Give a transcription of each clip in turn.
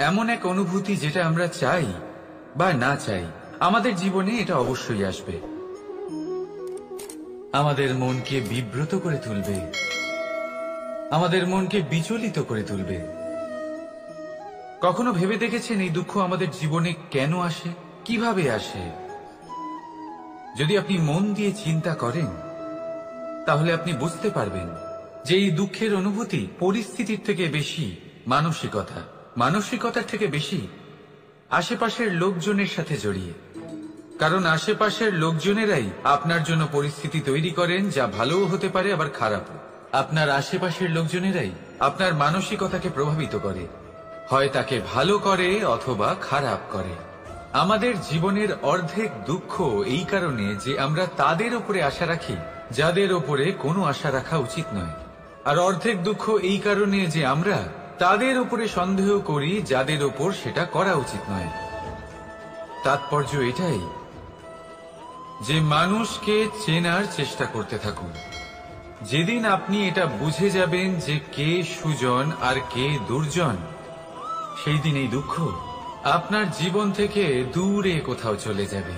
এমন এক অনুভূতি যেটা আমরা চাই বা না চাই, আমাদের জীবনে এটা অবশ্যই আসবে। আমাদের মনকে বিব্রত করে তুলবে, আমাদের মনকে বিচলিত করে তুলবে। কখনো ভেবে দেখেছেন এই দুঃখ আমাদের জীবনে কেন আসে, কিভাবে আসে? যদি আপনি মন দিয়ে চিন্তা করেন তাহলে আপনি বুঝতে পারবেন যে এই দুঃখের অনুভূতি পরিস্থিতির থেকে বেশি মানসিকতার থেকে বেশি আশেপাশের লোকজনের সাথে জড়িয়ে। কারণ আশেপাশের লোকজনেরাই আপনার জন্য পরিস্থিতি তৈরি করেন, যা ভালোও হতে পারে আবার খারাপও। আপনার আশেপাশের লোকজনেরাই আপনার মানসিকতাকে প্রভাবিত করে, হয় তাকে ভালো করে অথবা খারাপ করে। আমাদের জীবনের অর্ধেক দুঃখ এই কারণে যে আমরা তাদের উপরে আশা রাখি যাদের উপরে কোনো আশা রাখা উচিত নয়, আর অর্ধেক দুঃখ এই কারণে যে আমরা তাদের উপরে সন্দেহ করি যাদের উপর সেটা করা উচিত নয়। তাৎপর্য এটাই যে মানুষকে চেনার চেষ্টা করতে থাকুন। যেদিন আপনি এটা বুঝে যাবেন যে কে সুজন আর কে দুর্জন, সেই দিন এই দুঃখ আপনার জীবন থেকে দূরে কোথাও চলে যাবে।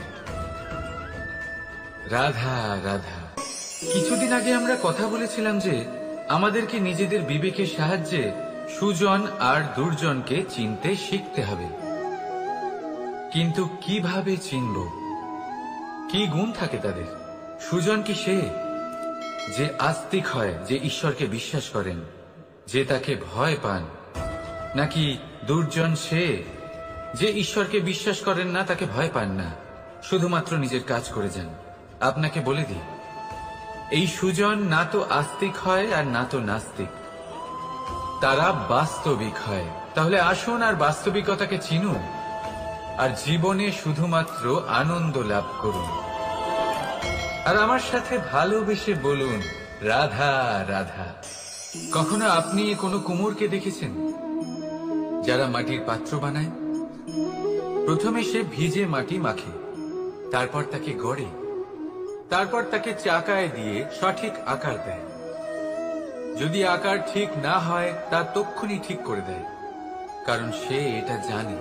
রাধা রাধা। কিছুদিন আগে আমরা কথা বলেছিলাম যে আমাদেরকে নিজেদের বিবেকের সাহায্যে সুজন আর দুর্জনকে চিনতে শিখতে হবে। কিন্তু কিভাবে চিনব? কি গুণ থাকে তাদের? সুজন কি সে যে আস্তিক হয়, যে ঈশ্বরকে বিশ্বাস করেন, যে তাকে ভয় পান? নাকি দুর্জন সে যে ঈশ্বরকে বিশ্বাস করেন না, তাকে ভয় পান না, শুধুমাত্র নিজের কাজ করে যান? আপনাকে বলে দিই, এই সুজন না তো আস্তিক হয় আর না তো নাস্তিক, তারা বাস্তবিক হয়। তাহলে আসুন আর বাস্তবিকতাকে চিনুন আর জীবনে শুধুমাত্র আনন্দ লাভ করুন। আর আমার সাথে ভালোবেসে বলুন রাধা রাধা। কখনো আপনি কোনো কুমোরকে দেখেছেন যারা মাটির পাত্র বানায়? প্রথমে সে ভিজে মাটি মাখে, তারপর তাকে গড়ে, তারপর তাকে চাকায় দিয়ে সঠিক আকার দেয়। যদি আকার ঠিক না হয় তা তক্ষুনি ঠিক করে দেয়, কারণ সে এটা জানে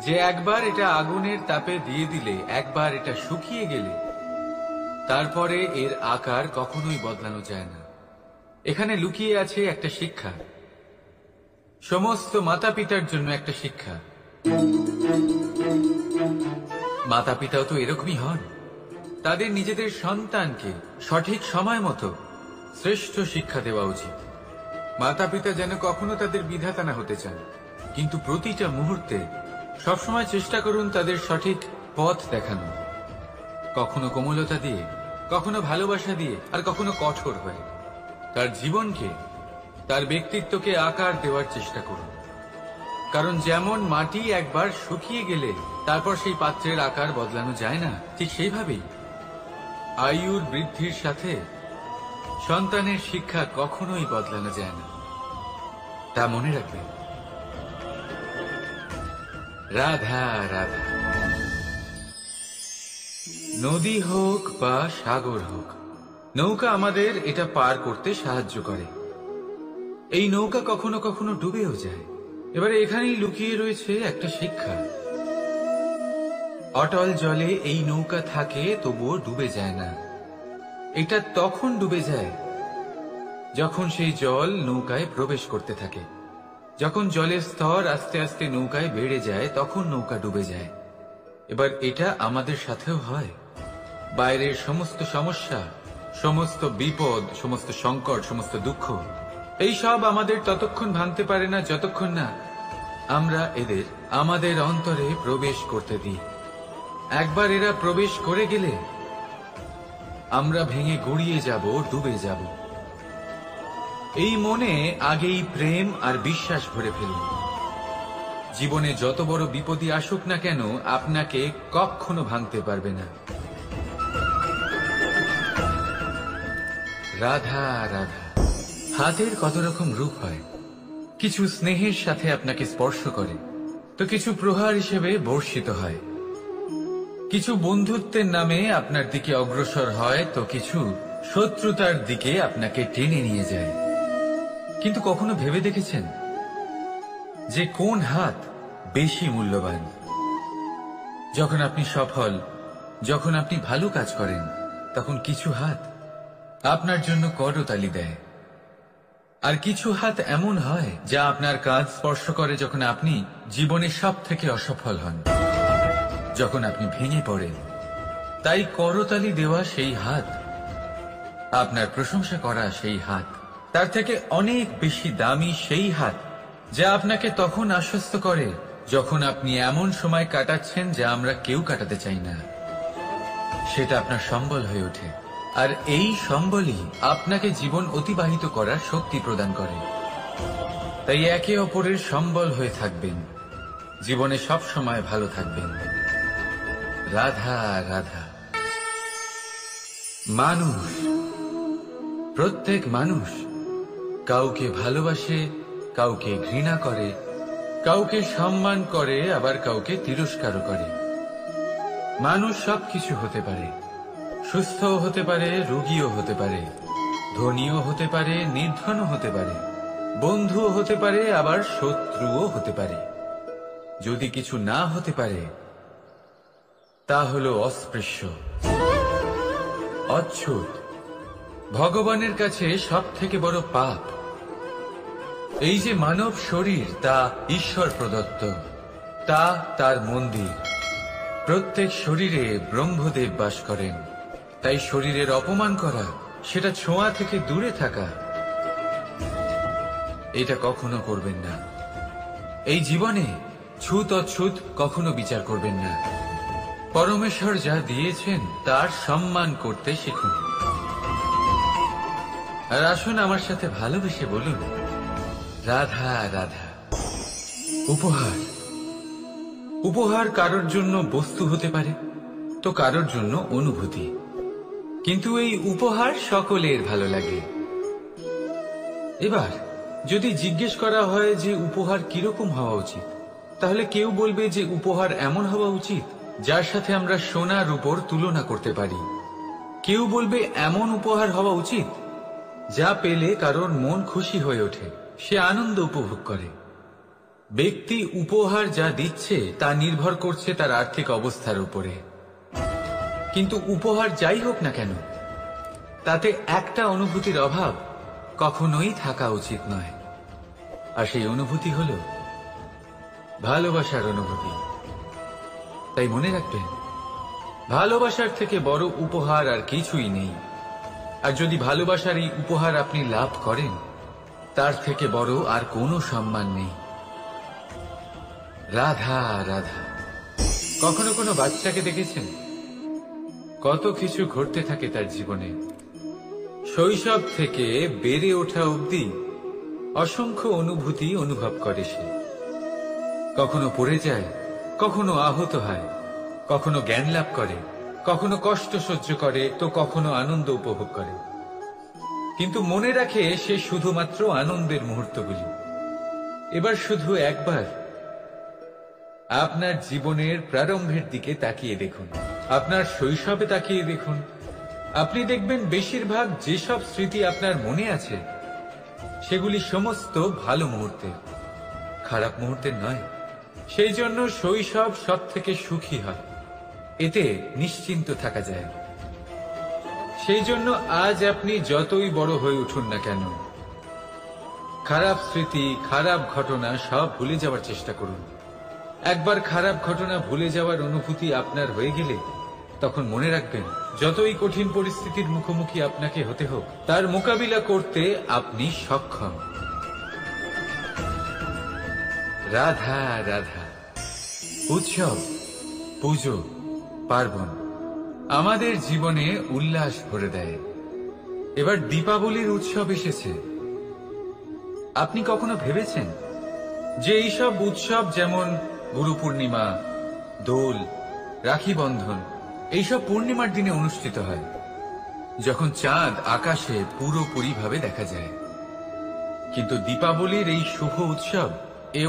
যে একবার এটা আগুনের তাপে দিয়ে দিলে, একবার এটা শুকিয়ে গেলে তারপরে এর আকার কখনোই বদলানো যায় না। এখানে লুকিয়ে আছে একটা শিক্ষা, সমস্ত মাতা পিতার জন্য একটা শিক্ষা। মাতা পিতাও তো এরকমই হন, তাদের নিজেদের সন্তানকে সঠিক সময় মতো শ্রেষ্ঠ শিক্ষা দেওয়া উচিত। মাতা পিতা যেন কখনো তাদের বিধাতা না হতে চান, কিন্তু প্রতিটা মুহূর্তে সবসময় চেষ্টা করুন তাদের সঠিক পথ দেখানো, কখনো কোমলতা দিয়ে, কখনো ভালোবাসা দিয়ে, আর কখনো কঠোর হয়ে। তার জীবনকে, তার ব্যক্তিত্বকে আকার দেওয়ার চেষ্টা করুন। কারণ যেমন মাটি একবার শুকিয়ে গেলে তারপর সেই পাত্রের আকার বদলানো যায় না, ঠিক সেইভাবেই আয়ুর বৃদ্ধির সাথে সন্তানের শিক্ষা কখনোই বদলানো যায় না। তা মনে রাখবেন। রাধা রাধা। নদী হোক বা সাগর হোক, নৌকা আমাদের এটা পার করতে সাহায্য করে। এই নৌকা কখনো কখনো ডুবেও যায়। এবারে এখানেই লুকিয়ে রয়েছে একটা শিক্ষা। অটল জলে এই নৌকা থাকে, তবুও ডুবে যায় না। এটা তখন ডুবে যায় যখন সেই জল নৌকায় প্রবেশ করতে থাকে। যখন জলের স্তর আস্তে আস্তে নৌকায় বেড়ে যায়, তখন নৌকা ডুবে যায়। এবার এটা আমাদের সাথেও হয়। বাইরের সমস্ত সমস্যা, সমস্ত বিপদ, সমস্ত সংকট, সমস্ত দুঃখ, এই সব আমাদের ততক্ষণ ভাঙতে পারে না যতক্ষণ না আমরা এদের আমাদের অন্তরে প্রবেশ করতে দিই। একবার এরা প্রবেশ করে গেলে আমরা ভেঙে গড়িয়ে যাব, ডুবে যাব। এই মনে আগেই প্রেম আর বিশ্বাস ভরে ফেলুন। জীবনে যত বড় বিপদই আসুক না কেন, আপনাকে কখনো ভাঙতে পারবে না। রাধা রাধা। হাতের কত রকম রূপ হয়। কিছু স্নেহের সাথে আপনাকে স্পর্শ করে, তো কিছু প্রহার হিসেবে বর্ষিত হয়। কিছু বন্ধুত্বের নামে আপনার দিকে অগ্রসর হয়, তো কিছু শত্রুতার দিকে আপনাকে টেনে নিয়ে যায়। কিন্তু কখনো ভেবে দেখেছেন যে কোন হাত বেশি মূল্যবান। যখন আপনি সফল, যখন আপনি ভালো কাজ করেন, তখন কিছু হাত আপনার জন্য করতালি দেয়, আর কিছু হাত এমন হয় যা আপনার কাঁধ স্পর্শ করে যখন আপনি জীবনে সব থেকে অসফল হন, যখন আপনি ভেঙে পড়েন। তাই করতালি দেওয়া সেই হাত, আপনার প্রশংসা করা সেই হাত, তার থেকে অনেক বেশি দামি সেই হাত যা আপনাকে তখন আশ্বস্ত করে যখন আপনি এমন সময় কাটাচ্ছেন যা আমরা কেউ কাটাতে চাই না। সেটা আপনার সম্বল হয়ে ওঠে, আর এই সম্বলই আপনাকে জীবন অতিবাহিত করার শক্তি প্রদান করে। তাই একে অপরের সম্বল হয়ে থাকবেন, জীবনে সব সময় ভালো থাকবেন। রাধা রাধা। মানুষ, প্রত্যেক মানুষ কাউকে ভালোবাসে, কাউকে ঘৃণা করে, কাউকে সম্মান করে, আবার কাউকে তিরস্কারও করে। মানুষ সবকিছু হতে পারে, সুস্থও হতে পারে, রোগীও হতে পারে, ধনীও হতে পারে, নির্ধনও হতে পারে, বন্ধুও হতে পারে, আবার শত্রুও হতে পারে। যদি কিছু না হতে পারে তা হলো অস্পৃশ্য, অচ্ছুত। ভগবানের কাছে সব থেকে বড় পাপ এই যে মানব শরীর, তা ঈশ্বর প্রদত্ত, তা তার মন্দির। প্রত্যেক শরীরে ব্রহ্মদেব বাস করেন, তাই শরীরের অপমান করা, সেটা ছোঁয়া থেকে দূরে থাকা, এটা কখনো করবেন না। এই জীবনে ছুত অছুত কখনো বিচার করবেন না। পরমেশ্বর যা দিয়েছেন তার সম্মান করতে শিখুন। আর আসুন আমার সাথে ভালোবেসে বলুন, রাধা রাধা। উপহার, উপহার কারোর জন্য বস্তু হতে পারে, তো কারোর জন্য অনুভূতি। কিন্তু এই উপহার সকলের ভালো লাগে। এবার যদি জিজ্ঞেস করা হয় যে উপহার কিরকম হওয়া উচিত, তাহলে কেউ বলবে যে উপহার এমন হওয়া উচিত যার সাথে আমরা সোনার উপর তুলনা করতে পারি। কেউ বলবে এমন উপহার হওয়া উচিত যা পেলে কারোর মন খুশি হয়ে ওঠে, সে আনন্দ উপভোগ করে। ব্যক্তি উপহার যা দিচ্ছে তা নির্ভর করছে তার আর্থিক অবস্থার উপরে। কিন্তু উপহার যাই হোক না কেন, তাতে একটা অনুভূতির অভাব কখনোই থাকা উচিত নয়, আর সেই অনুভূতি হল ভালোবাসার অনুভূতি। তাই মনে রাখবেন, ভালোবাসার থেকে বড় উপহার আর কিছুই নেই। আর যদি ভালোবাসার এই উপহার আপনি লাভ করেন, তার থেকে বড় আর কোনো সম্মান নেই। রাধা রাধা। কখনো কোনো বাচ্চাকে দেখেছেন? কত কিছু ঘটতে থাকে তার জীবনে। শৈশব থেকে বেড়ে ওঠা অবধি অসংখ্য অনুভূতি অনুভব করে সে। কখনো পড়ে যায়, কখনো আহত হয়, কখনো জ্ঞান লাভ করে, কখনো কষ্ট সহ্য করে, তো কখনো আনন্দ উপভোগ করে। কিন্তু মনে রাখে সে শুধুমাত্র আনন্দের মুহূর্তগুলি। এবার শুধু একবার আপনার জীবনের প্রারম্ভের দিকে তাকিয়ে দেখুন, আপনার শৈশবে তাকিয়ে দেখুন। আপনি দেখবেন বেশিরভাগ যেসব স্মৃতি আপনার মনে আছে সেগুলি সমস্ত ভালো মুহূর্তের, খারাপ মুহূর্তের নয়। সেই জন্য শৈশব সব থেকে সুখী হয়, এতে নিশ্চিন্ত থাকা যায়। সেই জন্য আজ আপনি যতই বড় হয়ে উঠুন না কেন, খারাপ স্মৃতি, খারাপ ঘটনা সব ভুলে যাওয়ার চেষ্টা করুন। একবার খারাপ ঘটনা ভুলে যাওয়ার অনুভূতি আপনার হয়ে গেলে তখন মনে রাখবেন, যতই কঠিন পরিস্থিতির মুখোমুখি আপনাকে হতে হোক, তার মোকাবিলা করতে আপনি সক্ষম। রাধা রাধা। উৎসব, পুজো, পার্বণ আমাদের জীবনে উল্লাস ভরে দেয়। এবার দীপাবলির উৎসব এসেছে। আপনি কখনো ভেবেছেন যে এইসব উৎসব যেমন গুরু পূর্ণিমা, দোল, রাখি বন্ধন, এইসব পূর্ণিমার দিনে অনুষ্ঠিত হয়, যখন চাঁদ আকাশে পুরোপুরিভাবে দেখা যায়। কিন্তু দীপাবলির এই শুভ উৎসব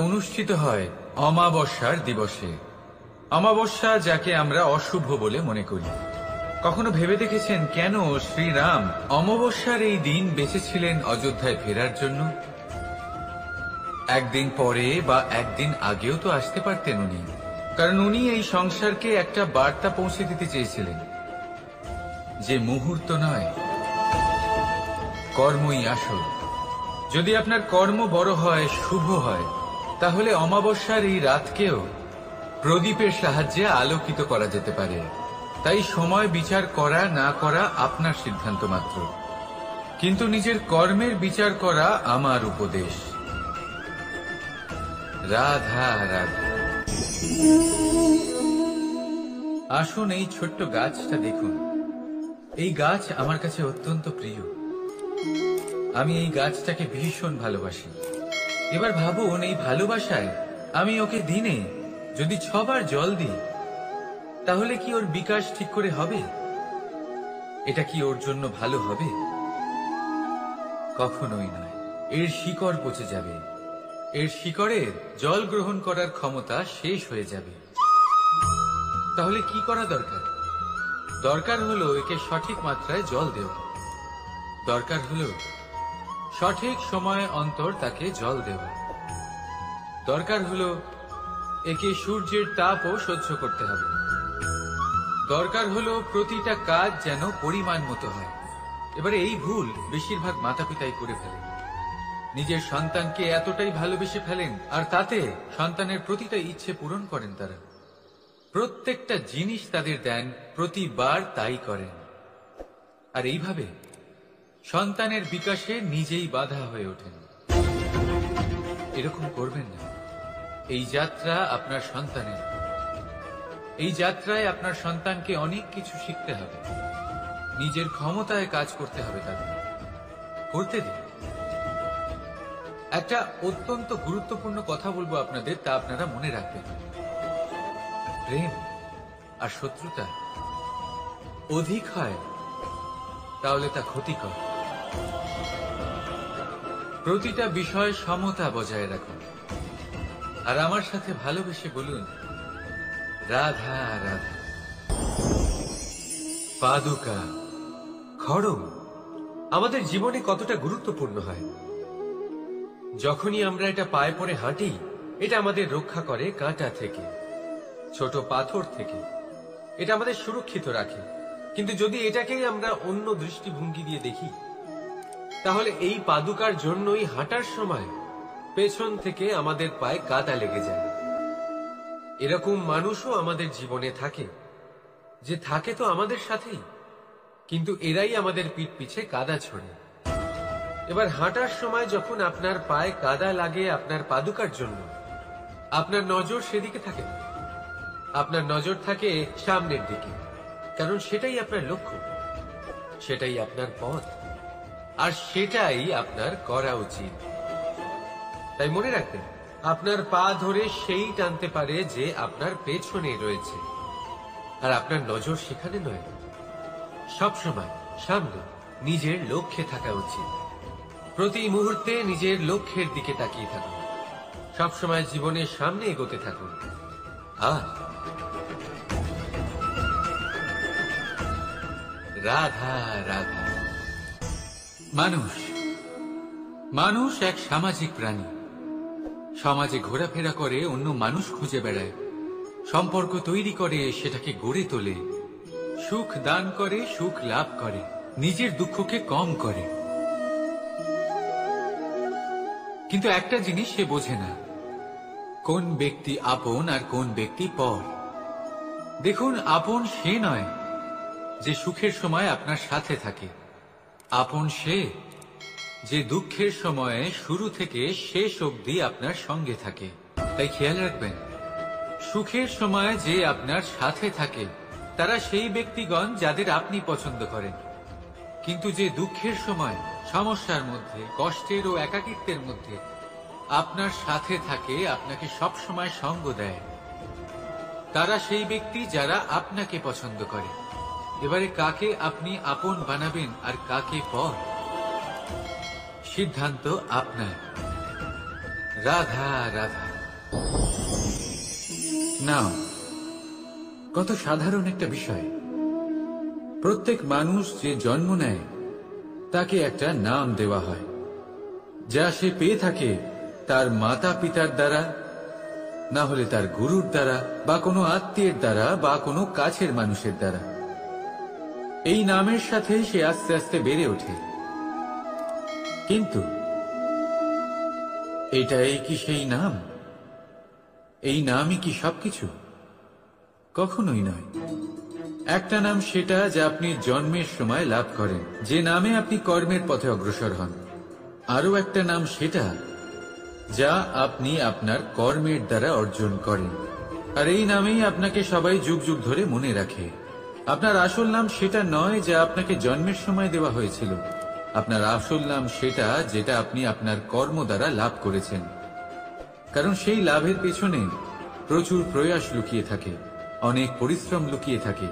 অনুষ্ঠিত হয় অমাবস্যার দিবসে। অমাবস্যা যাকে আমরা অশুভ বলে মনে করি। কখনো ভেবে দেখেছেন কেন শ্রীরাম অমাবস্যার এই দিন বেঁচেছিলেন অযোধ্যায় ফেরার জন্য? একদিন পরে বা একদিন আগেও তো আসতে পারতেন উনি, কারণ উনি এই সংসারকে একটা বার্তা পৌঁছে দিতে চেয়েছিলেন যে মুহূর্ত নয়, কর্মই আসল। যদি আপনার কর্ম বড় হয়, শুভ হয়, তাহলে অমাবস্যার এই রাতকেও প্রদীপের সাহায্যে আলোকিত করা যেতে পারে। তাই সময় বিচার করা না করা আপনার সিদ্ধান্ত মাত্র, কিন্তু নিজের কর্মের বিচার করা আমার উপদেশ। রাধা রাধা। আসুন এই ছোট্ট গাছটা দেখুন। এই গাছ আমার কাছে অত্যন্ত প্রিয়। আমি এই গাছটাকে ভীষণ ভালোবাসি। এবার ভাবুন, এই ভালোবাসায় আমি ওকে দিনে যদি 6 বার জল দিই, তাহলে কি ওর বিকাশ ঠিক করে হবে? এটা কি ওর জন্য ভালো হবে? কখনোই নয়। এর শিকড় পচে যাবে, এর শিকড়ের জল গ্রহণ করার ক্ষমতা শেষ হয়ে যাবে। তাহলে কি করা দরকার? দরকার হলো একে সঠিক মাত্রায় জল দেওয়া। দরকার হলো সঠিক সময় অন্তর তাকে জল দেওয়া। দরকার হলো একে সূর্যের তাপও সহ্য করতে হবে। দরকার হলো প্রতিটা কাজ যেন পরিমাণ মতো হয়। এবারে এই ভুল বেশিরভাগ মাতাপিতাই করে ফেলেন। নিজের সন্তানকে এতটাই ভালোবেসে ফেলেন, আর তাতে সন্তানের প্রতিটা ইচ্ছে পূরণ করেন। তারা প্রত্যেকটা জিনিস তাদের দেন, প্রতিবার তাই করেন। আর এইভাবে সন্তানের বিকাশে নিজেই বাধা হয়ে ওঠেন। এরকম করবেন না। এই যাত্রা আপনার সন্তানের। এই যাত্রায় আপনার সন্তানকে অনেক কিছু শিখতে হবে। নিজের ক্ষমতায় কাজ করতে হবে তাদের। করতে দিন। একটা অত্যন্ত গুরুত্বপূর্ণ কথা বলবো আপনাদের, তা আপনারা মনে রাখবেন। প্রেম আর শত্রুতা অধিক হয় তাহলে তা ক্ষতিকর। প্রতিটা বিষয় সমতা বজায় রাখুন। আর আমার সাথে ভালোবেসে বলুন, রাধা রাধা। পাদুকা, খড়ম আমাদের জীবনে কতটা গুরুত্বপূর্ণ হয়। যখনই আমরা এটা পায়ে পরে হাঁটি, এটা আমাদের রক্ষা করে কাঁটা থেকে, ছোট পাথর থেকে। এটা আমাদের সুরক্ষিত রাখে। কিন্তু যদি এটাকেই আমরা অন্য দৃষ্টিভঙ্গি দিয়ে দেখি, তাহলে এই পাদুকার জন্যই হাঁটার সময় পেছন থেকে আমাদের পায়ে কাদা লেগে যায়। এরকম মানুষও আমাদের জীবনে থাকে, যে থাকে তো আমাদের সাথেই, কিন্তু এরাই আমাদের পিঠ পিছে কাদা ছড়ে। এবার হাঁটার সময় যখন আপনার পায়ে কাদা লাগে আপনার পাদুকার জন্য, আপনার নজর সেদিকে থাকে না। আপনার নজর থাকে সামনের দিকে, কারণ সেটাই আপনার লক্ষ্য, সেটাই আপনার পথ, আর সেটাই আপনার করা উচিত। তাই মনে রাখবেন, আপনার পা ধরে সেই টানতে পারে যে আপনার পেছনে রয়েছে, আর আপনার নজর সেখানে নয়। সবসময় সামনে নিজের লক্ষ্যে থাকা উচিত। প্রতি মুহূর্তে নিজের লক্ষ্যের দিকে তাকিয়ে থাকুন। সবসময় জীবনের সামনে এগোতে থাকুন। আর রাধা রাধা। মানুষ মানুষ এক সামাজিক প্রাণী। সমাজে ঘোরাফেরা করে, অন্য মানুষ খুঁজে বেড়ায়, সম্পর্ক তৈরি করে, সেটাকে গড়ে তোলে, সুখ দান করে, সুখ লাভ করে, নিজের দুঃখকে কম করে। কিন্তু একটা জিনিস সে বোঝে না, কোন ব্যক্তি আপন আর কোন ব্যক্তি পর। দেখুন, আপন সে নয় যে সুখের সময় আপনার সাথে থাকে। আপন সে যে দুঃখের সময়ে শুরু থেকে শেষ অবধি আপনার সঙ্গে থাকে। তাই খেয়াল রাখবেন, সুখের সময় যে আপনার সাথে থাকে তারা সেই ব্যক্তিগণ যাদের আপনি পছন্দ করেন। কিন্তু যে দুঃখের সময়, সমস্যার মধ্যে, কষ্টের ও একাকিত্বের মধ্যে আপনার সাথে থাকে, আপনাকে সব সময় সঙ্গ দেয়, তারা সেই ব্যক্তি যারা আপনাকে পছন্দ করে। এবারে কাকে আপনি আপন বানাবেন আর কাকে পর, সিদ্ধান্ত আপনার। রাধা রাধা। নাও, কত সাধারণ একটা বিষয়। প্রত্যেক মানুষ যে জন্ম নেয় তাকে একটা নাম দেওয়া হয়। যা সে পেয়ে থাকে তার মাতা পিতার দ্বারা, না হলে তার গুরুর দ্বারা, বা কোনো আত্মীয়ের দ্বারা, বা কোনো কাছের মানুষের দ্বারা। এই নামের সাথে সে আস্তে আস্তে বেড়ে ওঠে। কিন্তু এটাই কি সেই নাম? এই নামই কি সবকিছু? কখনোই নয়। একটা নাম সেটা যা আপনি জন্মের সময় লাভ করেন, যে নামে আপনি কর্মের পথে অগ্রসর হন। আরও একটা নাম সেটা যা আপনি আপনার কর্মের দ্বারা অর্জন করেন, আর এই নামেই আপনাকে সবাই যুগ যুগ ধরে মনে রাখে। আপনার আসল নাম সেটা নয় যা আপনাকে জন্মের সময় দেওয়া হয়েছিল। আপনার আসল নাম সেটা যেটা আপনি আপনার কর্ম দ্বারা লাভ করেছেন, কারণ সেই লাভের পেছনে প্রচুর প্রয়াস লুকিয়ে থাকে, অনেক পরিশ্রম লুকিয়ে থাকে।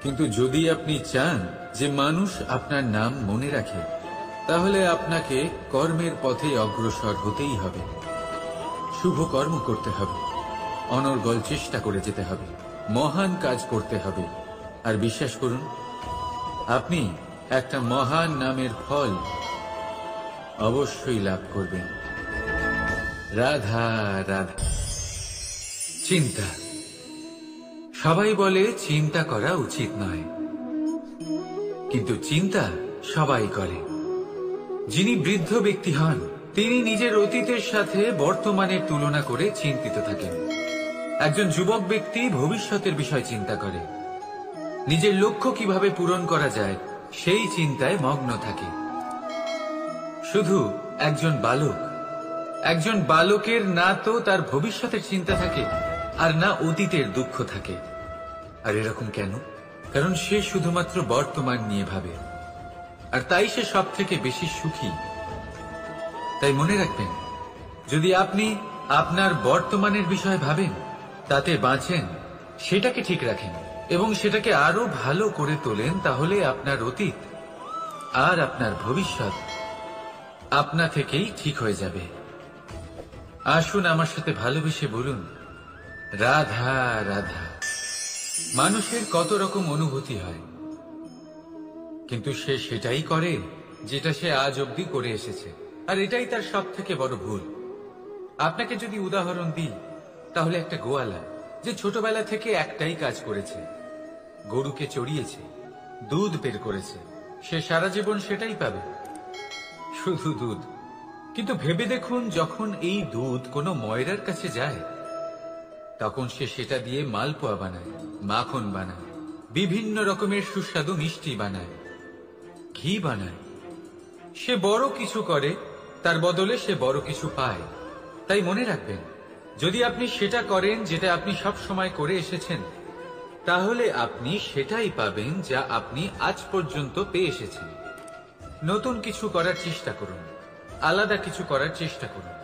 কিন্তু যদি আপনি চান যে মানুষ আপনার নাম মনে রাখে, তাহলে আপনাকে কর্মের পথে অগ্রসর হতেই হবে। শুভ কর্ম করতে হবে, অনর্গল চেষ্টা করে যেতে হবে, মহান কাজ করতে হবে। আর বিশ্বাস করুন, আপনি একটা মহান নামের ফল অবশ্যই লাভ করবেন। রাধা রাধা। চিন্তা। সবাই বলে চিন্তা করা উচিত নয়, কিন্তু চিন্তা সবাই করে। যিনি বৃদ্ধ ব্যক্তি হন, তিনি নিজের অতীতের সাথে বর্তমানের তুলনা করে চিন্তিত থাকেন। একজন যুবক ব্যক্তি ভবিষ্যতের বিষয় চিন্তা করে, নিজের লক্ষ্য কিভাবে পূরণ করা যায় সেই চিন্তায় মগ্ন থাকে। শুধু একজন বালকের না তো তার ভবিষ্যতের চিন্তা থাকে, আর না অতীতের দুঃখ থাকে। আর এরকম কেন? কারণ সে শুধুমাত্র বর্তমান নিয়ে ভাবে, আর তাই সে সব থেকে বেশি সুখী। তাই মনে রাখবেন, যদি আপনি আপনার বর্তমানের বিষয়ে ভাবেন, তাতে বাঁচেন, সেটাকে ঠিক রাখেন এবং সেটাকে আরো ভালো করে তোলেন, তাহলে আপনার অতীত আর আপনার ভবিষ্যৎ আপনা থেকেই ঠিক হয়ে যাবে। আসুন আমার সাথে ভালোবেসে বলুন, রাধা রাধা। মানুষের কত রকম অনুভূতি হয়, কিন্তু সে সেটাই করে যেটা সে আজ অবধি করে এসেছে, আর এটাই তার সব থেকে বড় ভুল। আপনাকে যদি উদাহরণ দিই, তাহলে একটা গোয়ালা যে ছোটবেলা থেকে একটাই কাজ করেছে, গরুকে চড়িয়েছে, দুধ বের করেছে, সে সারা জীবন সেটাই পাবে, শুধু দুধ। কিন্তু ভেবে দেখুন, যখন এই দুধ কোনো ময়রার কাছে যায়, তখন সে সেটা দিয়ে মালপোয়া বানায়, মাখন বানায়, বিভিন্ন রকমের সুস্বাদু মিষ্টি বানায়, ঘি বানায়। সে বড় কিছু করে, তার বদলে সে বড় কিছু পায়। তাই মনে রাখবেন, যদি আপনি সেটা করেন যেটা আপনি সব সময় করে এসেছেন, তাহলে আপনি সেটাই পাবেন যা আপনি আজ পর্যন্ত পেয়ে এসেছেন। নতুন কিছু করার চেষ্টা করুন, আলাদা কিছু করার চেষ্টা করুন,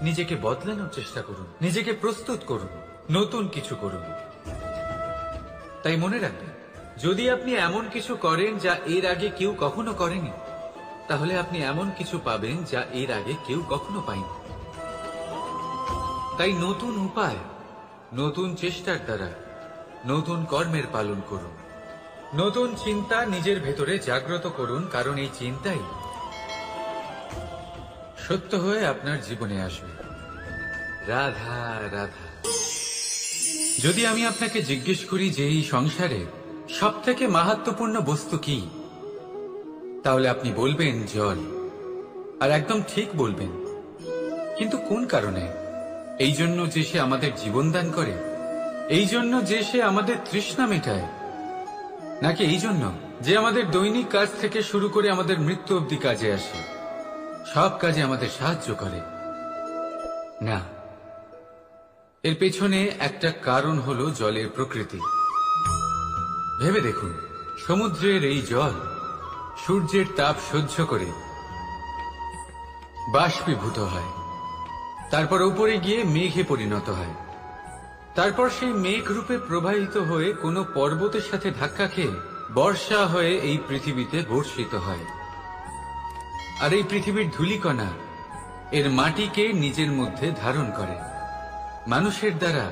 নিজেকে বদলানোর চেষ্টা করুন, নিজেকে প্রস্তুত করুন, নতুন কিছু করুন। তাই মনে রাখবেন, যদি আপনি এমন কিছু করেন যা এর আগে কেউ কখনো করেনি, তাহলে আপনি এমন কিছু পাবেন যা এর আগে কেউ কখনো পায়নি। তাই নতুন উপায়, নতুন চেষ্টার দ্বারা নতুন কর্মের পালন করুন। নতুন চিন্তা নিজের ভেতরে জাগ্রত করুন, কারণ এই চিন্তাই সত্য হয়ে আপনার জীবনে আসবে। রাধা রাধা। যদি আমি আপনাকে জিজ্ঞেস করি যে এই সংসারে সব থেকে মাহাত্ম্যপূর্ণ বস্তু কি, তাহলে আপনি বলবেন জল। আর একদম ঠিক বলবেন। কিন্তু কোন কারণে? এই জন্য যে সে আমাদের জীবন দান করে? এই জন্য যে সে আমাদের তৃষ্ণা মেটায়? নাকি এই জন্য যে আমাদের দৈনিক কাজ থেকে শুরু করে আমাদের মৃত্যু অবধি কাজে আসে, সব কাজে আমাদের সাহায্য করে? না, এর পেছনে একটা কারণ হলো জলের প্রকৃতি। ভেবে দেখুন, সমুদ্রের এই জল সূর্যের তাপ সহ্য করে বাষ্পীভূত হয়, তারপর উপরে গিয়ে মেঘে পরিণত হয়, তারপর সেই মেঘ রূপে প্রবাহিত হয়ে কোনো পর্বতের সাথে ধাক্কা খেয়ে বর্ষা হয়ে এই পৃথিবীতে বর্ষিত হয়। আর এই পৃথিবীর ধূলিকণা এর মাটিকে নিজের মধ্যে ধারণ করে। মানুষের দ্বারা,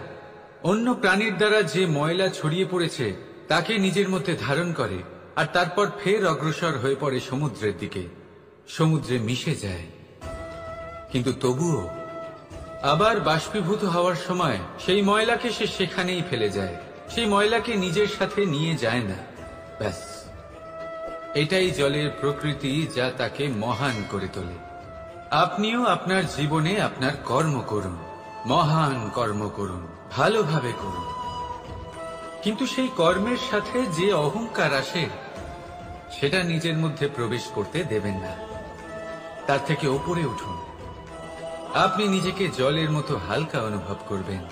অন্য প্রাণীর দ্বারা যে ময়লা ছড়িয়ে পড়েছে তাকে নিজের মধ্যে ধারণ করে, আর তারপর ফের অগ্রসর হয়ে পড়ে সমুদ্রের দিকে, সমুদ্রে মিশে যায়। কিন্তু তবুও আবার বাষ্পীভূত হওয়ার সময় সেই ময়লাকে সে সেখানেই ফেলে যায়, সেই ময়লাকে নিজের সাথে নিয়ে যায় না। ব্যাস, এটাই জলের প্রকৃতি, যা তাকে মহান করে তোলে। আপনিও আপনার জীবনে আপনার কর্ম করুন, মহান কর্ম করুন, ভালোভাবে করুন, কিন্তু সেই কর্মের সাথে যে অহংকার আসে সেটা নিজের মধ্যে প্রবেশ করতে দেবেন না। তার থেকে ওপরে উঠুন। আপনি নিজেকে জলের মতো হালকা অনুভব করবেন।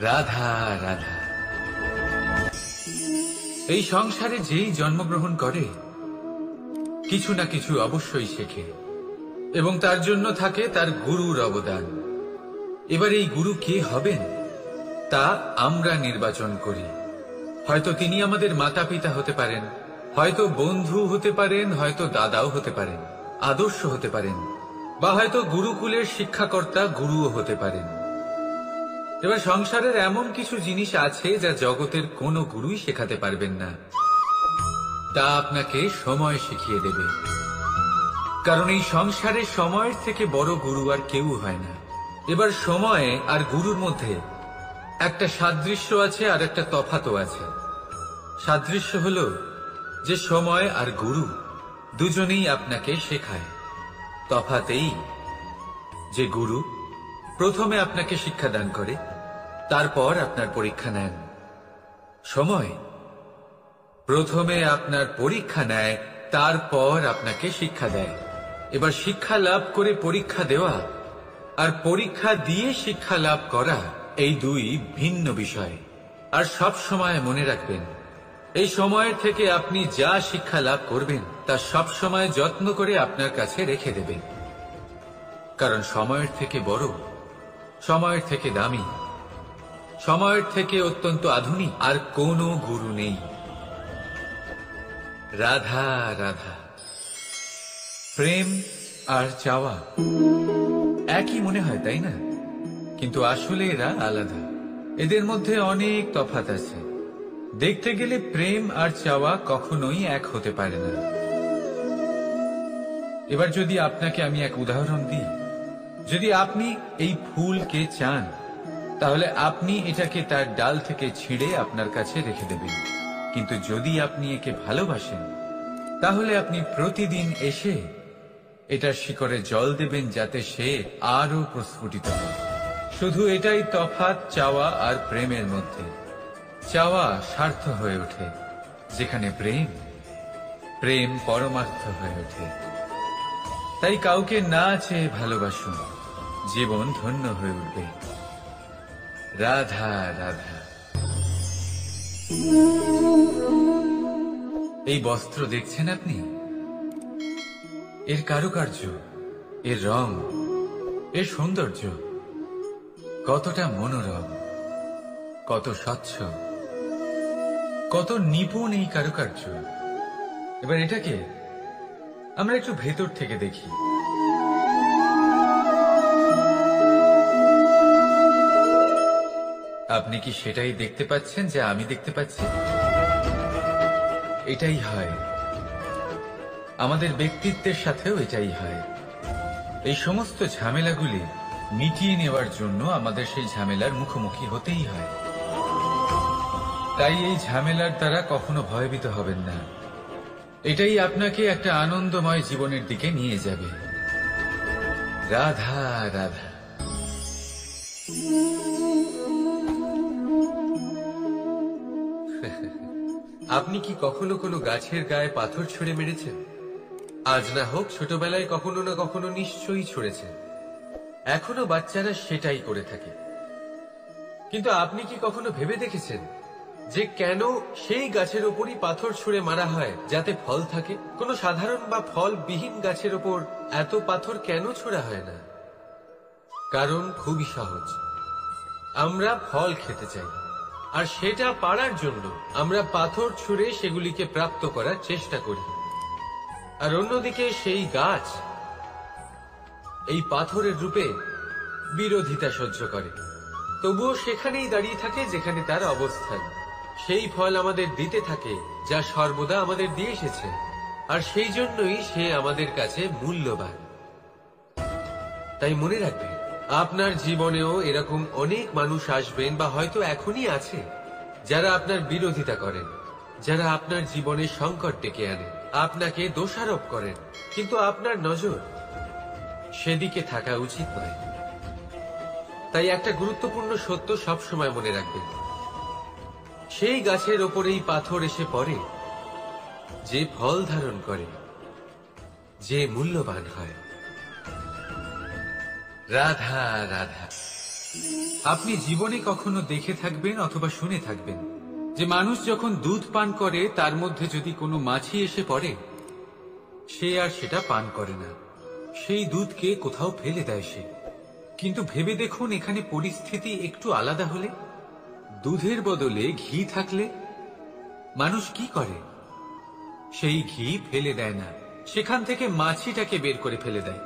রাধা রাধা। এই সংসারে যেই জন্মগ্রহণ করে কিছু না কিছু অবশ্যই শেখে, এবং তার জন্য থাকে তার গুরুর অবদান। এবার এই গুরু কে হবেন তা আমরা নির্বাচন করি। হয়তো তিনি আমাদের মাতা পিতা হতে পারেন, হয়তো বন্ধু হতে পারেন, হয়তো দাদাও হতে পারেন, আদর্শ হতে পারেন, বা হয়তো গুরুকুলের শিক্ষাকর্তা গুরুও হতে পারেন। এবার সংসারের এমন কিছু জিনিস আছে যা জগতের কোনো গুরুই শেখাতে পারবেন না, তা আপনাকে সময় শিখিয়ে দেবে। কারণ এই সংসারে সময়ের থেকে বড় গুরু আর কেউ হয় না। এবার সময় আর গুরুর মধ্যে একটা সাদৃশ্য আছে আর একটা তফাতও আছে। সাদৃশ্য হলো যে সময় আর গুরু দুজনেই আপনাকে শেখায়। তফাতেই যে গুরু প্রথমে আপনাকে শিক্ষাদান করে, তারপর আপনার পরীক্ষা নেন। সময় প্রথমে আপনার পরীক্ষা নেয়, তারপর আপনাকে শিক্ষা দেয়। এবার শিক্ষা লাভ করে পরীক্ষা দেওয়া আর পরীক্ষা দিয়ে শিক্ষা লাভ করা এই দুই ভিন্ন বিষয়। আর সব সময় মনে রাখবেন, এই সময়ের থেকে আপনি যা শিক্ষা লাভ করবেন তা সব সময় যত্ন করে আপনার কাছে রেখে দেবেন। কারণ সময়ের থেকে বড়, সময়ের থেকে দামি, সময়ের থেকে অত্যন্ত আধুনিক আর কোনো গুরু নেই। রাধা রাধা। প্রেম আর চাওয়া একই মনে হয়, তাই না? কিন্তু আসলে এরা আলাদা। এদের মধ্যে অনেক তফাৎ আছে। দেখতে গেলে প্রেম আর চাওয়া কখনোই এক হতে পারে না। এবার যদি আপনাকে আমি এক উদাহরণ দিই, যদি আপনি এই ফুলকে চান, তাহলে আপনি এটাকে তার ডাল থেকে ছিঁড়ে আপনার কাছে রেখে দেবেন। কিন্তু যদি আপনি একে ভালোবাসেন, তাহলে আপনি প্রতিদিন এসে এটার শিকড়ে জল দেবেন, যাতে সে আরো প্রস্ফুটিত হয়। শুধু এটাই তফাৎ চাওয়া আর প্রেমের মধ্যে। চাওয়া স্বার্থ হয়ে ওঠে, যেখানে প্রেম পরমার্থ হয়ে ওঠে। তাই কাউকে না চেয়ে ভালোবাসুন, জীবন ধন্য হয়ে উঠবে। রাধা রাধা। এই বস্ত্র দেখছেন আপনি? এর কারুকার্য, এর রং, এর সৌন্দর্য কতটা মনোরম, কত স্বচ্ছ, কত নিপুণ এই কারুকার্য। এবার এটাকে আমরা একটু ভেতর থেকে দেখি। আপনি কি সেটাই দেখতে পাচ্ছেন যা আমি দেখতে পাচ্ছি? এটাই হয় আমাদের ব্যক্তিত্বের সাথেও, এটাই হয়। এই সমস্ত ঝামেলাগুলি মিটিয়ে নেওয়ার জন্য আমাদের সেই ঝামেলার মুখোমুখি হতেই হয়। তাই এই ঝামেলার দ্বারা কখনো ভয়ভীত হবেন না। এটাই আপনাকে একটা আনন্দময় জীবনের দিকে নিয়ে যাবে। রাধা রাধা। আপনি কি কখনো কোনো গাছের গায়ে পাথর ছুঁড়ে মেরেছেন? আজ না হোক ছোটবেলায় কখনো না কখনো নিশ্চয়ই ছুঁড়েছেন। এখনো বাচ্চারা সেটাই করে থাকে। কিন্তু আপনি কি কখনো ভেবে দেখেছেন যে কেন সেই গাছের ওপরই পাথর ছুঁড়ে মারা হয় যাতে ফল থাকে? কোনো সাধারণ বা ফলবিহীন গাছের ওপর এত পাথর কেন ছোড়া হয় না? কারণ খুবই সহজ, আমরা ফল খেতে চাই, আর সেটা পারার জন্য আমরা পাথর ছুঁড়ে সেগুলিকে প্রাপ্ত করার চেষ্টা করি। আর অন্যদিকে সেই গাছ এই পাথরের রূপে বিরোধিতা সহ্য করে, তবুও সেখানেই দাঁড়িয়ে থাকে যেখানে তার অবস্থান। সেই ফল আমাদের দিতে থাকে যা সর্বদা আমাদের দিয়ে এসেছে, আর সেই জন্যই সে আমাদের কাছে মূল্যবান। তাই মনে রাখবেন, আপনার জীবনেও এরকম অনেক মানুষ আসবেন বা হয়তো এখনই আছে, যারা আপনার বিরোধিতা করেন, যারা আপনার জীবনে সংকট ডেকে আনেন, আপনাকে দোষারোপ করেন, কিন্তু আপনার নজর সেদিকে থাকা উচিত নয়। তাই একটা গুরুত্বপূর্ণ সত্য সবসময় মনে রাখবেন, সেই গাছের ওপরেই পাথর এসে পড়ে যে ফল ধারণ করে, যে মূল্যবান হয়। রাধা রাধা। আপনি জীবনে কখনো দেখে থাকবেন অথবা শুনে থাকবেন যে মানুষ যখন দুধ পান করে তার মধ্যে যদি কোনো মাছি এসে পড়ে, সে আর সেটা পান করে না, সেই দুধকে কোথাও ফেলে দেয় সে। কিন্তু ভেবে দেখুন, এখানে পরিস্থিতি একটু আলাদা হলে, দুধের বদলে ঘি থাকলে মানুষ কি করে? সেই ঘি ফেলে দেয় না, সেখান থেকে মাছিটাকে বের করে ফেলে দেয়।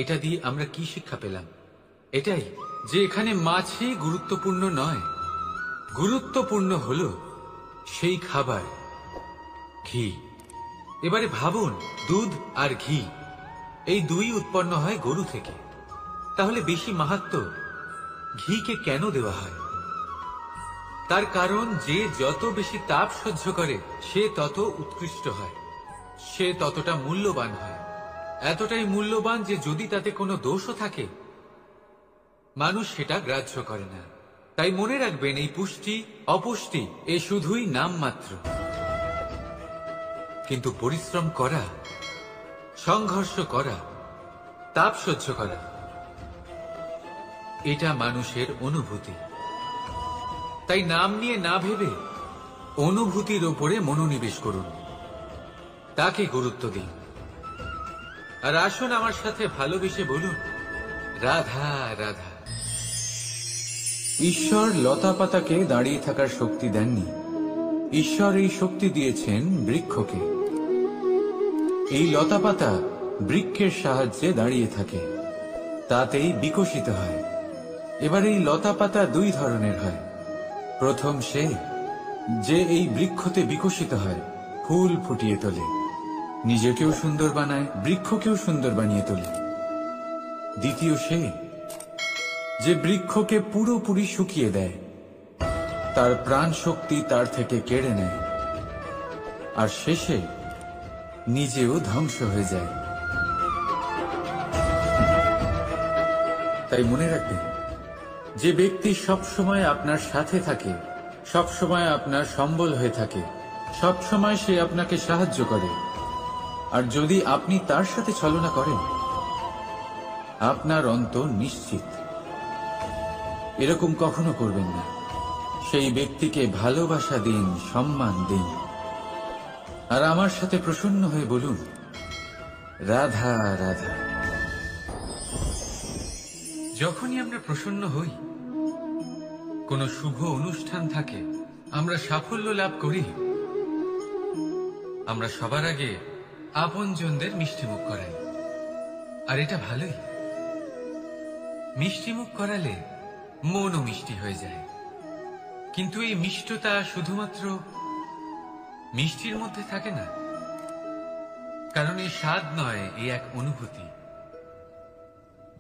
এটা দিয়ে আমরা কি শিক্ষা পেলাম? এটাই যে এখানে মাছি গুরুত্বপূর্ণ নয়, গুরুত্বপূর্ণ হল সেই খাবার, ঘি। এবারে ভাবুন, দুধ আর ঘি এই দুই উৎপন্ন হয় গরু থেকে, তাহলে বেশি মাহাত্ম্য ঘিকে কেন দেওয়া হয়? তার কারণ, যে যত বেশি তাপ সহ্য করে সে তত উৎকৃষ্ট হয়, সে ততটা মূল্যবান হয়। এতটাই মূল্যবান যে যদি তাতে কোনো দোষও থাকে, মানুষ সেটা গ্রাহ্য করে না। তাই মনে রাখবেন, এই পুষ্টি অপুষ্টি এ শুধুই নামমাত্র, কিন্তু পরিশ্রম করা, সংঘর্ষ করা, তাপ সহ্য করা, এটা মানুষের অনুভূতি। তাই নাম নিয়ে না ভেবে অনুভূতির ওপরে মনোনিবেশ করুন, তাকে গুরুত্ব দিন। আর আসুন আমার সাথে ভালোবেসে বলুন, রাধা রাধা। ঈশ্বর লতা পাতাকে দাঁড়িয়ে থাকার শক্তি দেননি, ঈশ্বর এই শক্তি দিয়েছেন বৃক্ষকে। এই লতা পাতা বৃক্ষের সাহায্যে দাঁড়িয়ে থাকে, তাতেই বিকশিত হয়। এবার এই লতা পাতা দুই ধরনের হয়। প্রথম সে যে এই বৃক্ষতে বিকশিত হয়, ফুল ফুটিয়ে তোলে, নিজেকেও সুন্দর বানায়, বৃক্ষকেও সুন্দর বানিয়ে তোলে। দ্বিতীয় সে যে বৃক্ষকে পুরোপুরি শুকিয়ে দেয়, তার প্রাণ শক্তি তার থেকে কেড়ে নেয়, আর শেষে নিজেও ধ্বংস হয়ে যায়। তাই মনে রাখবেন, যে ব্যক্তি সবসময় আপনার সাথে থাকে, সবসময় আপনার সম্বল হয়ে থাকে, সবসময় সে আপনাকে সাহায্য করে, আর যদি আপনি তার সাথে ছলনা করেন, আপনার অন্ত নিশ্চিত। এরকম কখনো করবেন না। সেই ব্যক্তিকে ভালোবাসা দিন, সম্মান দিন, আর আমার সাথে প্রসন্ন হয়ে বলুন, রাধা রাধা। যখনই আমরা প্রসন্ন হই, কোনো শুভ অনুষ্ঠান থাকে, আমরা সাফল্য লাভ করি, আমরা সবার আগে আপনজনদের মিষ্টিমুখ করাই। আর এটা ভালোই, মিষ্টিমুখ করালে মনও মিষ্টি হয়ে যায়। কিন্তু এই মিষ্টতা শুধুমাত্র মিষ্টির মধ্যে থাকে না, কারণ এই স্বাদ নয়, এই এক অনুভূতি।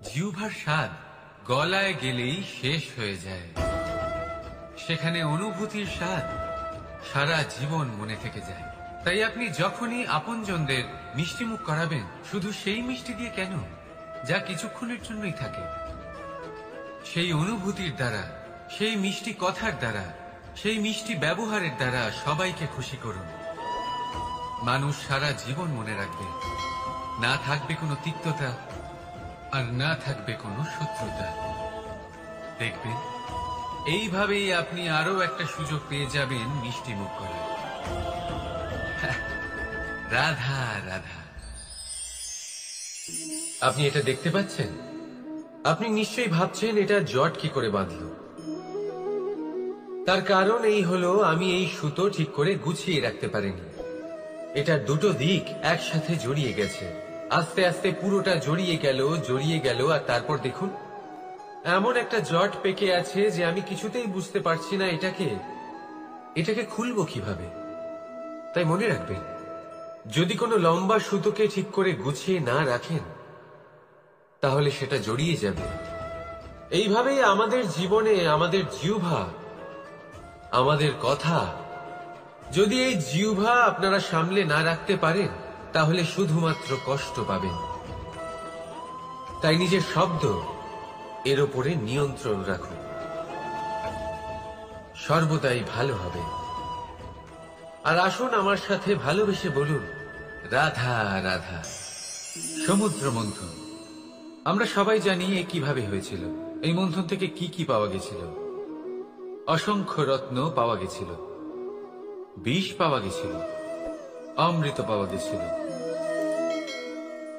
জিহ্বার স্বাদ গলায় গেলেই শেষ হয়ে যায়, সেখানে অনুভূতির স্বাদ সারা জীবন মনে থেকে যায়। তাই আপনি যখনই আপনজনদের মিষ্টিমুখ করাবেন, শুধু সেই মিষ্টি দিয়ে কেন, যা কিছুক্ষণের জন্যই থাকে, সেই অনুভূতির দ্বারা, সেই মিষ্টি কথার দ্বারা, সেই মিষ্টি ব্যবহারের দ্বারা সবাইকে খুশি করুন। মানুষ সারা জীবন মনে রাখবে, না থাকবে কোনো তিক্ততা, আর না থাকবে কোনো শত্রুতা। দেখবেন, এইভাবেই আপনি আরো একটা সুযোগ পেয়ে যাবেন মিষ্টি মুখ করার। রাধা রাধা। আপনি এটা দেখতে পাচ্ছেন? আপনি নিশ্চয়ই ভাবছেন এটা জট কি করে বাঁধল। তার কারণ এই হলো, আমি এই সুতো ঠিক করে গুছিয়ে রাখতে পারিনি। এটা দুটো দিক একসাথে জড়িয়ে গেছে, আস্তে আস্তে পুরোটা জড়িয়ে গেল, আর তারপর দেখুন এমন একটা জট পেকে আছে যে আমি কিছুতেই বুঝতে পারছি না এটাকে খুলবো কিভাবে। তাই মনে রাখবেন, যদি কোনো লম্বা সুতোকে ঠিক করে গুছিয়ে না রাখেন, তাহলে সেটা জড়িয়ে যাবে। এইভাবেই আমাদের জীবনে আমাদের জিহ্বা, আমাদের কথা, যদি এই জিহ্বা আপনারা সামলে না রাখতে পারেন তাহলে শুধুমাত্র কষ্ট পাবেন। তাই নিজের শব্দ এর ওপরে নিয়ন্ত্রণ রাখুন, সর্বদাই ভালো হবে। আর আসুন আমার সাথে ভালোবেসে বলুন, রাধা রাধা। সমুদ্র মন্থন, আমরা সবাই জানি এ কিভাবে হয়েছিল। এই মন্থন থেকে কি কি পাওয়া গেছিল? অসংখ্য রত্ন পাওয়া গেছিল, বিষ পাওয়া গেছিল, অমৃত পাওয়া গেছিল।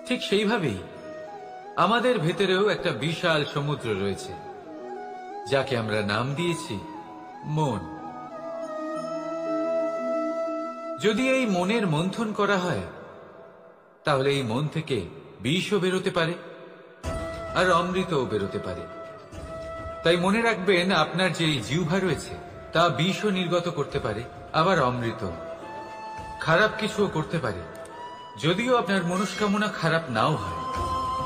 ঠিক সেইভাবেই আমাদের ভেতরেও একটা বিশাল সমুদ্র রয়েছে, যাকে আমরা নাম দিয়েছি মন। যদি এই মনের মন্থন করা হয় তাহলে এই মন থেকে বিষও বেরোতে পারে আর অমৃতও বেরোতে পারে। তাই মনে রাখবেন, আপনার যে জিহ্বা রয়েছে তা বিষও নির্গত করতে পারে, আবার অমৃত, খারাপ কিছুও করতে পারে, যদিও আপনার মনস্কামনা খারাপ নাও হয়।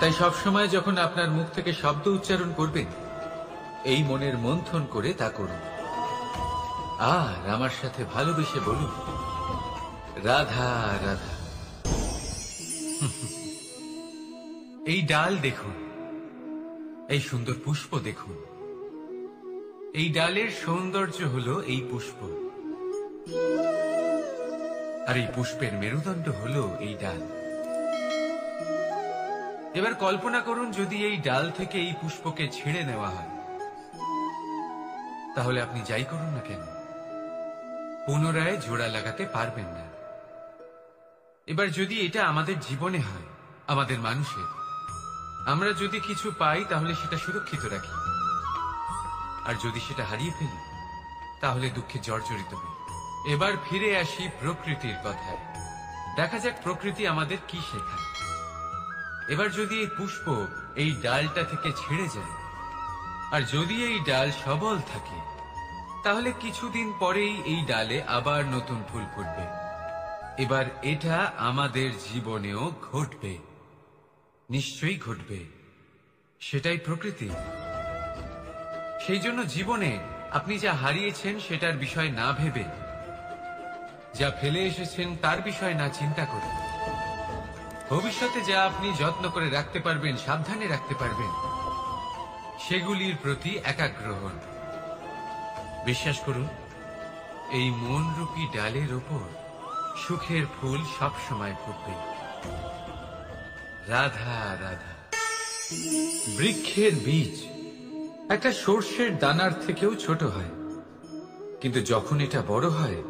তাই সবসময় যখন আপনার মুখ থেকে শব্দ উচ্চারণ করবেন, এই মনের মন্থন করে তা করুন। আর আমার সাথে ভালোবেসে বলুন, রাধা রাধা। এই ডাল দেখুন, এই সুন্দর পুষ্প দেখুন। এই ডালের সৌন্দর্য হলো এই পুষ্প, আর এই পুষ্পের মেরুদণ্ড হলো এই ডাল। এবার কল্পনা করুন, যদি এই ডাল থেকে এই পুষ্পকে ছিঁড়ে নেওয়া হয়, তাহলে আপনি যাই করুন না কেন পুনরায় জোড়া লাগাতে পারবেন না। এবার যদি এটা আমাদের জীবনে হয়, আমাদের মানুষের, আমরা যদি কিছু পাই তাহলে সেটা সুরক্ষিত রাখি, আর যদি সেটা হারিয়ে ফেলি তাহলে দুঃখে জর্জরিত হই। এবার ফিরে আসি প্রকৃতির কথায়। দেখা যাক প্রকৃতি আমাদের কি শেখায়। এবার যদি এই পুষ্প এই ডালটা থেকে ছিঁড়ে যায়, আর যদি এই ডাল সবল থাকে, তাহলে কিছুদিন পরেই এই ডালে আবার নতুন ফুল ফুটবে। এবার এটা আমাদের জীবনেও ঘটবে, নিশ্চয়ই ঘটবে। সেটাই প্রকৃতি। সেই জন্য জীবনে আপনি যা হারিয়েছেন সেটার বিষয় না ভেবে, যা ফেলে এসেছেন তার বিষয় না চিন্তা করে, ভবিষ্যতে যা আপনি যত্ন করে রাখতে পারবেন, সাবধানে রাখতে পারবেন, সেগুলির প্রতি একাগ্র হন। বিশ্বাস করুন, এই মনরূপী ডালের ওপর সুখের ফুল সবসময় ফুটবে। রাধা রাধা। বৃক্ষের বীজ একটা সর্ষের দানার থেকেও ছোট হয়, কিন্তু যখন এটা বড় হয়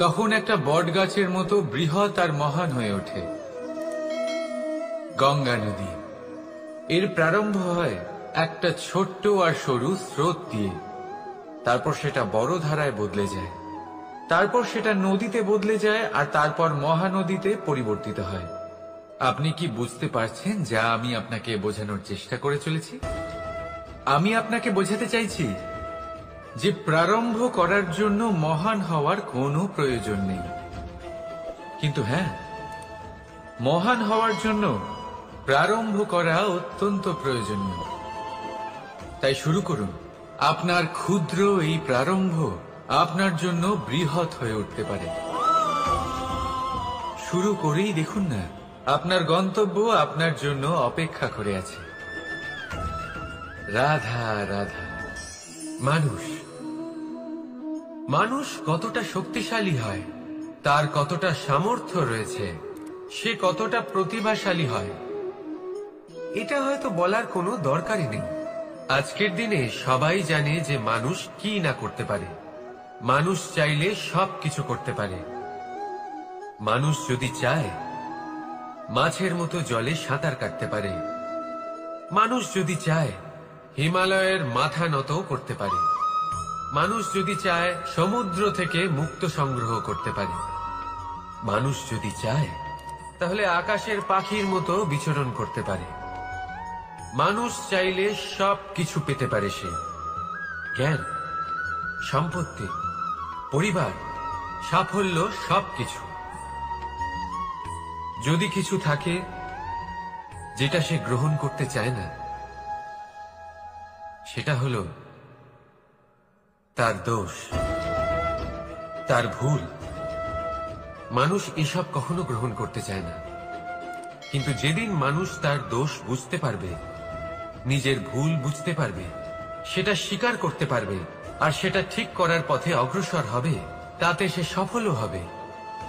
তখন একটা বট গাছের মতো বৃহৎ আর মহান হয়ে ওঠে। গঙ্গা নদী, এর প্রারম্ভ হয় একটা ছোট্ট আর সরু স্রোত দিয়ে, তারপর সেটা বড় ধারায় বদলে যায়, তারপর সেটা নদীতে বদলে যায়, আর তারপর মহানদীতে পরিবর্তিত হয়। আপনি কি বুঝতে পারছেন যা আমি আপনাকে বোঝানোর চেষ্টা করে চলেছি? আমি আপনাকে বোঝাতে চাইছি যে প্রারম্ভ করার জন্য মহান হওয়ার কোনো প্রয়োজন নেই, কিন্তু হ্যাঁ, মহান হওয়ার জন্য প্রারম্ভ করা অত্যন্ত প্রয়োজনীয়। তাই শুরু করুন। আপনার ক্ষুদ্র এই প্রারম্ভ আপনার জন্য বৃহৎ হয়ে উঠতে পারে। শুরু করেই দেখুন না, আপনার গন্তব্য আপনার জন্য অপেক্ষা করে আছে। রাধা রাধা। মানুষ কতটা শক্তিশালী হয়, তার কতটা সামর্থ্য রয়েছে, সে কতটা প্রতিভাশালী হয়, এটা হয়তো বলার কোনো দরকারই নেই। আজকের দিনে সবাই জানে যে মানুষ কি না করতে পারে। মানুষ চাইলে সবকিছু করতে পারে। মানুষ যদি চায় মাছের মতো জলে সাঁতার কাটতে পারে। মানুষ যদি চায় হিমালয়ের মাথা নত করতে পারে। মানুষ যদি চায় সমুদ্র থেকে মুক্ত সংগ্রহ করতে পারে। মানুষ যদি চায় তাহলে আকাশের পাখির মতো বিচরণ করতে পারে। মানুষ চাইলে সব কিছু পেতে পারে। সে জ্ঞান, সম্পত্তি, পরিবার, সাফল্য, সবকিছু। যদি কিছু থাকে যেটা সে গ্রহণ করতে চায় না, সেটা হলো তার দোষ, তার ভুল। মানুষ এসব কখনো গ্রহণ করতে চায় না, কিন্তু যেদিন মানুষ তার দোষ বুঝতে পারবে, নিজের ভুল বুঝতে পারবে, সেটা স্বীকার করতে পারবে, আর সেটা ঠিক করার পথে অগ্রসর হবে, তাতে সে সফলও হবে,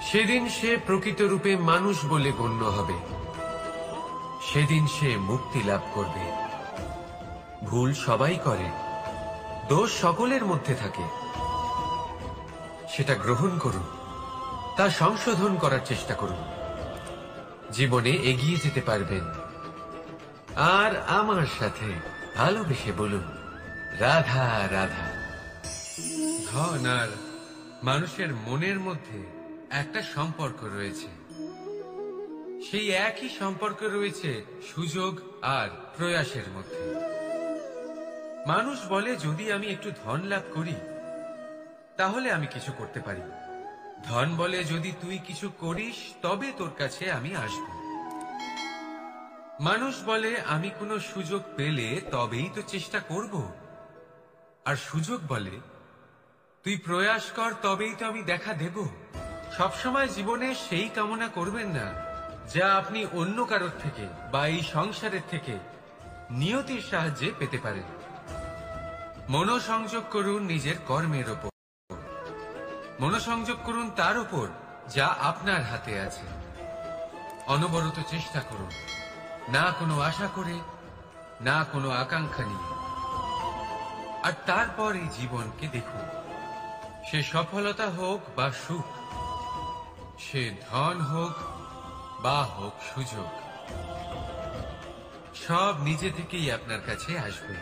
সেদিন সে প্রকৃত রূপে মানুষ বলে গণ্য হবে। সেদিন সে মুক্তি লাভ করবে। ভুল সবাই করে, দোষ সকলের মধ্যে থাকে। সেটা গ্রহণ করুন, তা সংশোধন করার চেষ্টা করুন, জীবনে এগিয়ে যেতে পারবেন। আর আমার সাথে ভালোবেসে বলুন, রাধা রাধা। ধন আর মানুষের মনের মধ্যে একটা সম্পর্ক রয়েছে। সেই একই সম্পর্ক রয়েছে সুযোগ আর প্রয়াসের মধ্যে। মানুষ বলে, যদি আমি একটু ধন লাভ করি তাহলে আমি কিছু করতে পারি। ধন বলে, যদি তুই কিছু করিস তবে তোর কাছে আমি আসব। মানুষ বলে, আমি কোনো সুযোগ পেলে তবেই তো চেষ্টা করব। আর সুযোগ বলে, তুই প্রয়াস কর তবেই তো আমি দেখা দেব। সবসময় জীবনে সেই কামনা করবেন না যা আপনি অন্য কারোর থেকে বা এই সংসারের থেকে নিয়তির সাহায্যে পেতে পারেন। মনোসংযোগ করুন নিজের কর্মের ওপর, মনোসংযোগ করুন তার উপর যা আপনার হাতে আছে। অনবরত চেষ্টা করুন, না কোনো আশা করে, না কোনো আকাঙ্ক্ষা নিয়ে। আর তারপর এই জীবনকে দেখুন, সে সফলতা হোক বা সুখ, সে ধন হোক বা হোক সুযোগ, সব নিজে থেকেই আপনার কাছে আসবে।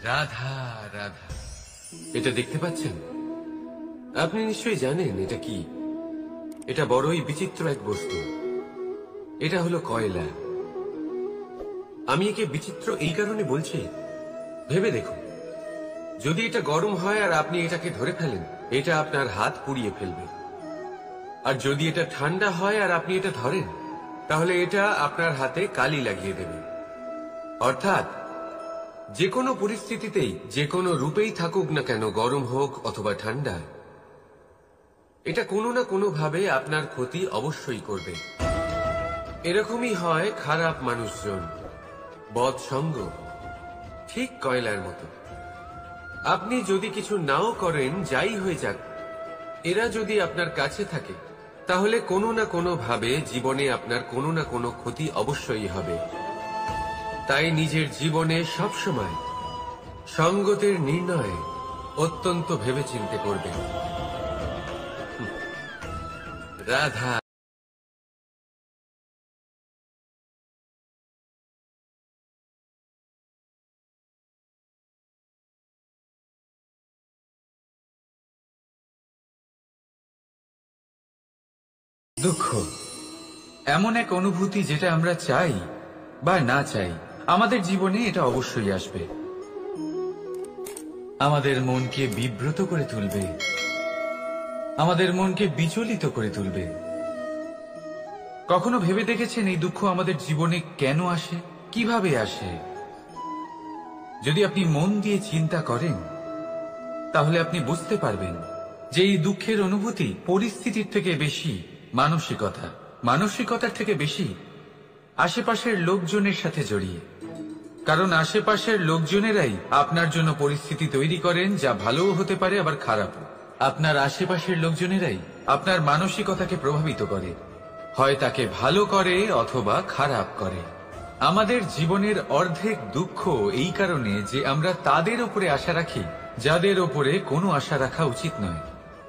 রাধা রাধা। এটা দেখতে পাচ্ছেন? আপনি নিশ্চয়ই জানেন এটা কি। এটা বড়ই বিচিত্র এক বস্তু। এটা হলো কয়লা। আমি একে বিচিত্র এই কারণে বলছি, ভেবে দেখুন, যদি এটা গরম হয় আর আপনি এটাকে ধরে ফেলেন, এটা আপনার হাত পুড়িয়ে ফেলবে। আর যদি এটা ঠান্ডা হয় আর আপনি এটা ধরেন, তাহলে এটা আপনার হাতে কালি লাগিয়ে দেবে। অর্থাৎ যে কোনো পরিস্থিতিতেই, যে কোনো রূপেই থাকুক না কেন, গরম হোক অথবা ঠান্ডা, এটা কোনো না কোনো ভাবে আপনার ক্ষতি অবশ্যই করবে। এরকমই হয় খারাপ মানুষজন, বদসঙ্গ, ঠিক কয়লার মতো। আপনি যদি কিছু নাও করেন, যাই হয়ে যাক, এরা যদি আপনার কাছে থাকে, তাহলে কোনো না কোনো ভাবে জীবনে আপনার কোনো না কোনো ক্ষতি অবশ্যই হবে। তাই নিজের জীবনে সবসময় সঙ্গতের নির্ণয় অত্যন্ত ভেবেচিন্তে করবেন। রাধা। দুঃখ এমন এক অনুভূতি যেটা আমরা চাই বা না চাই, আমাদের জীবনে এটা অবশ্যই আসবে। আমাদের মনকে বিব্রত করে তুলবে, আমাদের মনকে বিচলিত করে তুলবে। কখনো ভেবে দেখেছেন এই দুঃখ আমাদের জীবনে কেন আসে, কিভাবে আসে? যদি আপনি মন দিয়ে চিন্তা করেন, তাহলে আপনি বুঝতে পারবেন যে এই দুঃখের অনুভূতি পরিস্থিতির থেকে বেশি মানসিকতার থেকে বেশি আশেপাশের লোকজনের সাথে জড়িয়ে। কারণ আশেপাশের লোকজনেরাই আপনার জন্য পরিস্থিতি তৈরি করেন, যা ভালোও হতে পারে আবার খারাপও। আপনার আশেপাশের লোকজনেরাই আপনার মানসিকতাকে প্রভাবিত করে, হয় তাকে ভালো করে অথবা খারাপ করে। আমাদের জীবনের অর্ধেক দুঃখ এই কারণে যে আমরা তাদের উপরে আশা রাখি যাদের ওপরে কোনো আশা রাখা উচিত নয়,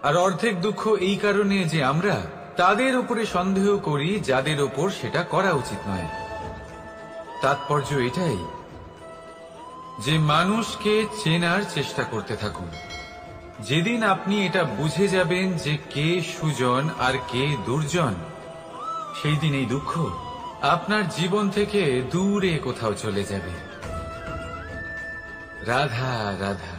আর অর্ধেক দুঃখ এই কারণে যে আমরা তাদের উপরে সন্দেহ করি যাদের ওপর সেটা করা উচিত নয়। তাৎপর্য এটাই যে মানুষকে চেনার চেষ্টা করতে থাকুন। যেদিন আপনি এটা বুঝে যাবেন যে কে সুজন আর কে দুর্জন, সেই দিন এই দুঃখ আপনার জীবন থেকে দূরে কোথাও চলে যাবে। রাধা রাধা।